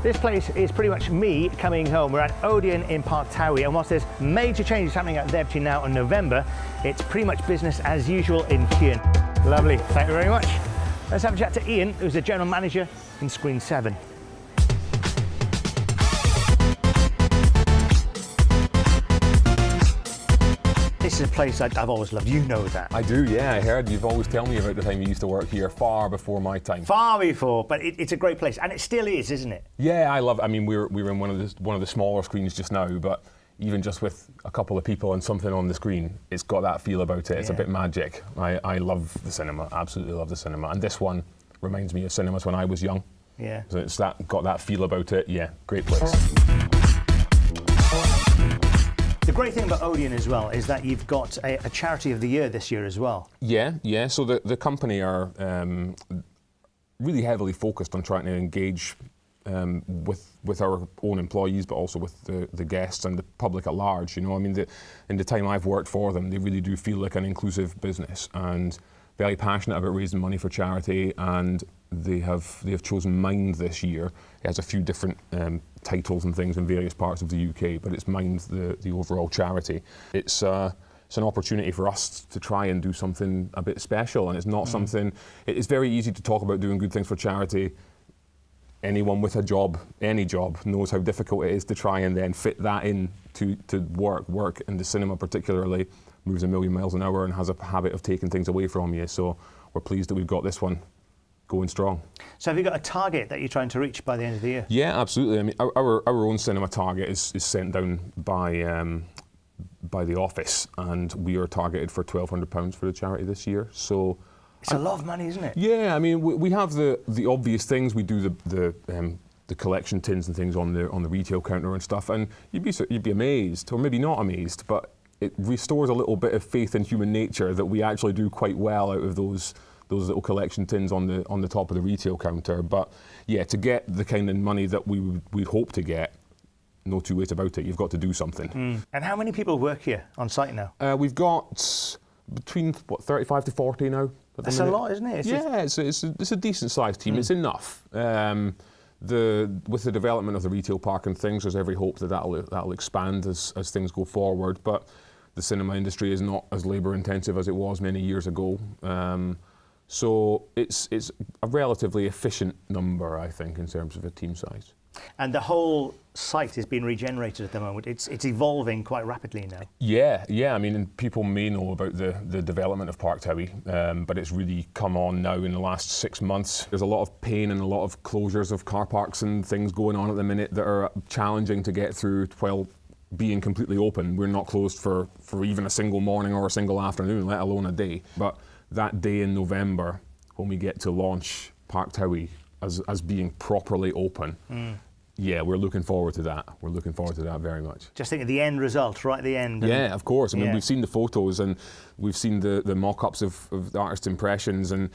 This place is pretty much me coming home. We're at Odeon in Parc Tawe, and whilst there's major changes happening out there between now and November, it's pretty much business as usual in Kean. Lovely, thank you very much. Let's have a chat to Ian, who's the general manager in Screen 7. This is a place I've always loved, you know that. I do, yeah, I heard you've always tell me about the time you used to work here far before my time. Far before, but it's a great place, and it still is, isn't it? Yeah, I love it. I mean, we're in one of the smaller screens just now, but even just with a couple of people and something on the screen, it's got that feel about it. It's a bit magic. I love the cinema, absolutely love the cinema, and this one reminds me of cinemas when I was young. Yeah. So it's got that feel about it. Yeah, great place. The great thing about Odeon as well is that you've got a charity of the year this year as well. Yeah. So the company are really heavily focused on trying to engage with our own employees, but also with the guests and the public at large. You know, I mean, in the time I've worked for them, they really do feel like an inclusive business and very passionate about raising money for charity. And they have chosen Mind this year. It has a few different titles and things in various parts of the UK, but it's Mind, the overall charity. It's an opportunity for us to try and do something a bit special, and it's not something. It's very easy to talk about doing good things for charity. Anyone with a job, any job, knows how difficult it is to try and then fit that in to work. And the cinema particularly moves a million miles an hour and has a habit of taking things away from you. So we're pleased that we've got this one going strong. So have you got a target that you're trying to reach by the end of the year? Yeah, absolutely. I mean, our own cinema target is sent down by the office, and we are targeted for £1,200 for the charity this year. So it's a lot of money, isn't it? Yeah, I mean, we have the obvious things. We do the collection tins and things on the retail counter and stuff, and you'd be amazed, or maybe not amazed, but it restores a little bit of faith in human nature that we actually do quite well out of those little collection tins on the top of the retail counter. But yeah, to get the kind of money that we'd hope to get, no two ways about it. You've got to do something. And how many people work here on site now? We've got between 35 to 40 now. That's a lot, isn't it? It's a decent sized team. It's enough. With the development of the retail park and things, there's every hope that that'll expand as things go forward. But the cinema industry is not as labour intensive as it was many years ago. So it's a relatively efficient number, I think, in terms of a team size. And the whole site is being regenerated at the moment. It's evolving quite rapidly now. Yeah. I mean, people may know about the development of Parc Tawe, but it's really come on now in the last 6 months. There's a lot of pain and a lot of closures of car parks and things going on at the minute that are challenging to get through while being completely open. We're not closed for even a single morning or a single afternoon, let alone a day. But that day in November, when we get to launch Parc Tawe as being properly open, yeah, we're looking forward to that. We're looking forward to that very much. Just think of the end result, right at the end. Yeah, of course. I mean, we've seen the photos and we've seen the mock-ups of the artist impressions, and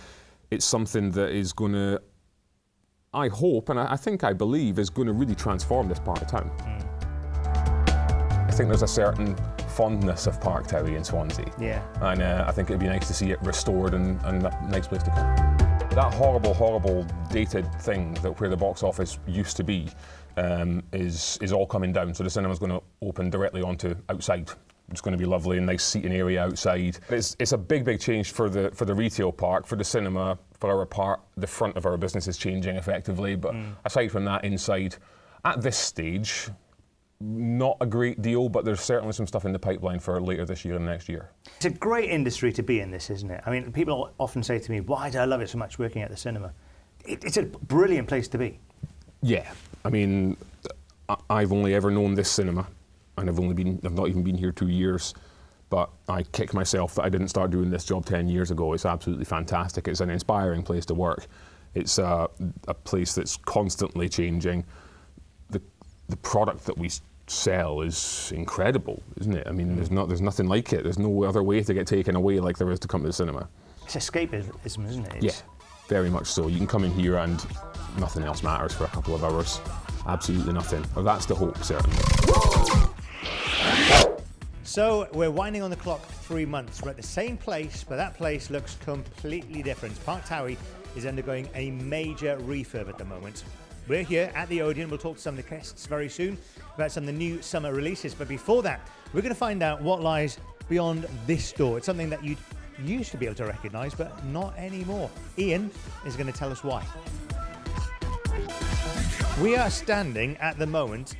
it's something that is going to, I hope, and I believe, is going to really transform this part of town. I think there's a certain fondness of Parc Tawe in Swansea. Yeah. And I think it'd be nice to see it restored and a nice place to come. That horrible, dated thing where the box office used to be is all coming down. So the cinema's going to open directly onto outside. It's going to be lovely and nice seating area outside. It's a big change for the retail park, for the cinema, for our part. The front of our business is changing effectively, but aside from that, inside, at this stage, not a great deal, but there's certainly some stuff in the pipeline for later this year and next year. It's a great industry to be in, this, isn't it? I mean, people often say to me, why do I love it so much working at the cinema? It's a brilliant place to be. Yeah, I mean, I've only ever known this cinema, and I've not even been here 2 years, but I kick myself that I didn't start doing this job 10 years ago. It's absolutely fantastic. It's an inspiring place to work. It's a place that's constantly changing. The product that we sell is incredible, isn't it? I mean, there's nothing like it. There's no other way to get taken away like there is to come to the cinema. It's escapism, isn't it? Yeah, very much so. You can come in here and nothing else matters for a couple of hours. Absolutely nothing. Well, that's the hope, certainly. So we're winding on the clock 3 months. We're at the same place, but that place looks completely different. Parc Tawe is undergoing a major refurb at the moment. We're here at the Odeon. We'll talk to some of the guests very soon about some of the new summer releases. But before that, we're going to find out what lies beyond this door. It's something that you used to be able to recognise, but not anymore. Ian is going to tell us why. We are standing at the moment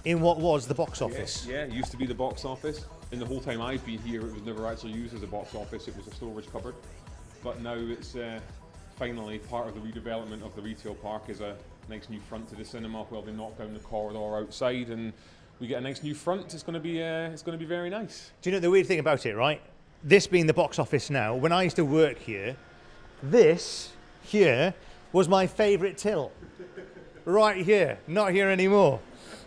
in what was the box office. Yeah, it used to be the box office. In the whole time I've been here, it was never actually used as a box office. It was a storage cupboard. But now it's finally part of the redevelopment of the retail park is a nice new front to the cinema where they knock down the corridor outside and we get a nice new front. It's going to be very nice. Do you know the weird thing about it, right? This being the box office now, when I used to work here, this here was my favourite till. Right here, not here anymore.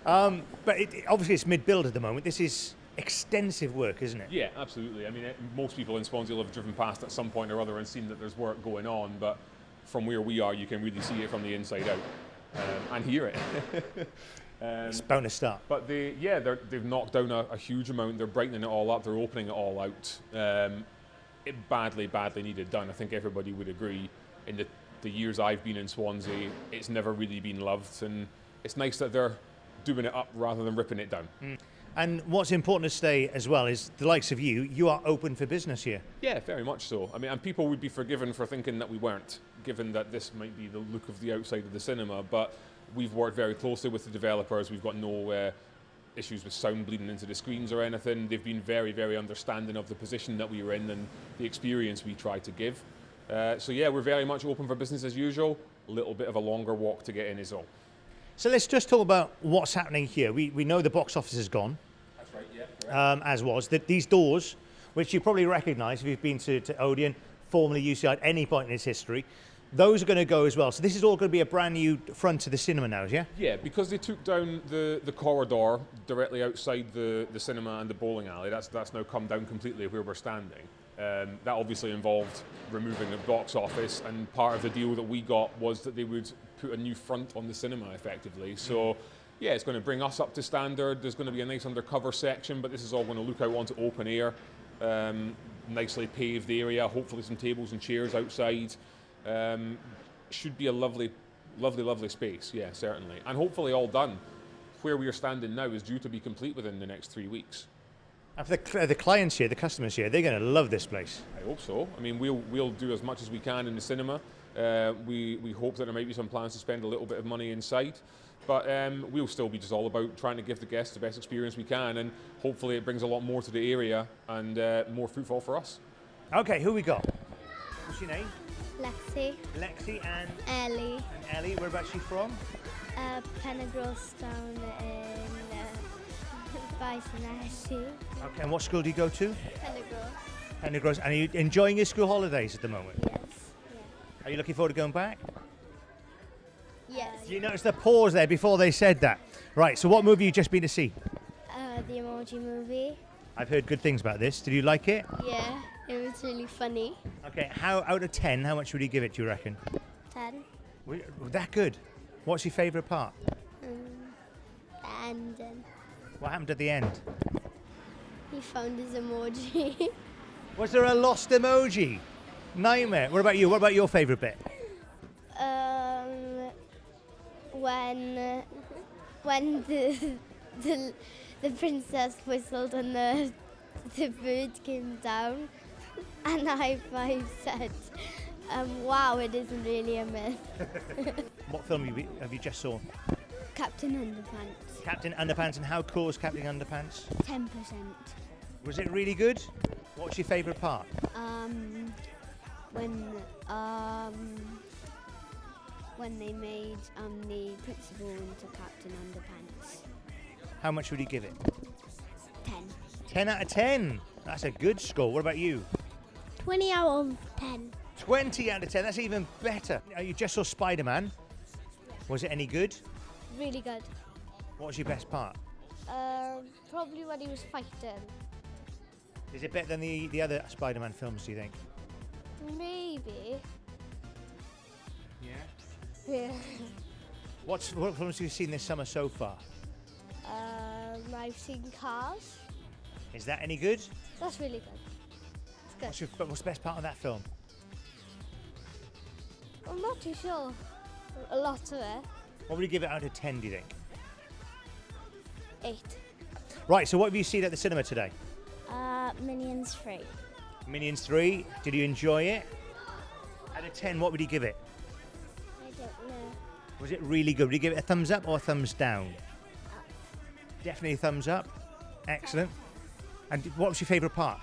But obviously it's mid-build at the moment. This is extensive work, isn't it? Yeah, absolutely. I mean, most people in Swansea will have driven past at some point or other and seen that there's work going on, but from where we are, you can really see it from the inside out and hear it. It's bound to start. But they've knocked down a huge amount. They're brightening it all up. They're opening it all out. It badly needed done. I think everybody would agree. In the years I've been in Swansea, it's never really been loved, and it's nice that they're doing it up rather than ripping it down. And what's important to say as well is the likes of you are open for business here. Yeah, very much so. I mean, and people would be forgiven for thinking that we weren't, given that this might be the look of the outside of the cinema, but we've worked very closely with the developers. We've got no issues with sound bleeding into the screens or anything. They've been very, very understanding of the position that we were in and the experience we try to give. So yeah, we're very much open for business as usual. A little bit of a longer walk to get in is all. So let's just talk about what's happening here. We know the box office is gone. That's right, yeah. As was. These doors, which you probably recognise if you've been to Odeon, formerly UCI at any point in its history, those are going to go as well. So this is all going to be a brand new front to the cinema now, yeah? Yeah, because they took down the corridor directly outside the cinema and the bowling alley. That's now come down completely where we're standing. That obviously involved removing the box office, and part of the deal that we got was that they would put a new front on the cinema effectively. So yeah, it's going to bring us up to standard. There's going to be a nice undercover section, but this is all going to look out onto open air, nicely paved area, hopefully some tables and chairs outside. Should be a lovely space, yeah, certainly. And hopefully all done. Where we are standing now is due to be complete within the next 3 weeks. And for the clients here, the customers here, they're going to love this place. I hope so. I mean, we'll do as much as we can in the cinema. We hope that there might be some plans to spend a little bit of money inside. But we'll still be just all about trying to give the guests the best experience we can, and hopefully it brings a lot more to the area and more footfall for us. Okay, who we got? What's your name? Lexi. Lexi and Ellie. Ellie. Whereabouts she from? Penagros down in Bison. Okay, and what school do you go to? Penagros. Penagros. And are you enjoying your school holidays at the moment? Yes. Are you looking forward to going back? Yes. You notice the pause there before they said that. Right, so what movie have you just been to see? The Emoji Movie. I've heard good things about this. Did you like it? Yeah, it was really funny. Okay, how out of 10, how much would you give it, do you reckon? 10. That good? What's your favourite part? The ending. What happened at the end? He found his emoji. Was there a lost emoji? Nightmare. What about you? What about your favourite bit? When the princess whistled and the bird came down, and High Five said, wow, it isn't really a myth. What film have you just saw? Captain Underpants. Captain Underpants. And how cool was Captain Underpants? 10%. Was it really good? What's your favourite part? When they made the principal into Captain Underpants. How much would you give it? 10. 10 out of 10. That's a good score. What about you? 20 out of 10. 20 out of 10. That's even better. You just saw Spider-Man. Was it any good? Really good. What was your best part? Probably when he was fighting. Is it better than the other Spider-Man films, do you think? Maybe. Yeah. Yeah. What films have you seen this summer so far? I've seen Cars. Is that any good? That's really good. It's good. What's the best part of that film? I'm not too sure. A lot of it. What would you give it out of 10, do you think? 8. Right, so what have you seen at the cinema today? Minions 3. Minions 3, did you enjoy it? Out of 10, what would you give it? I don't know. Was it really good? Would you give it a thumbs up or a thumbs down? Up. Definitely a thumbs up. Excellent. And what was your favourite part?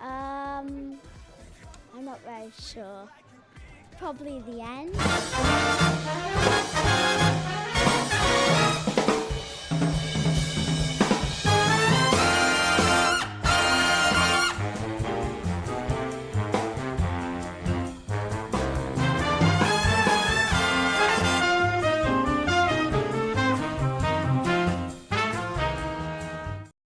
I'm not very sure. Probably the end.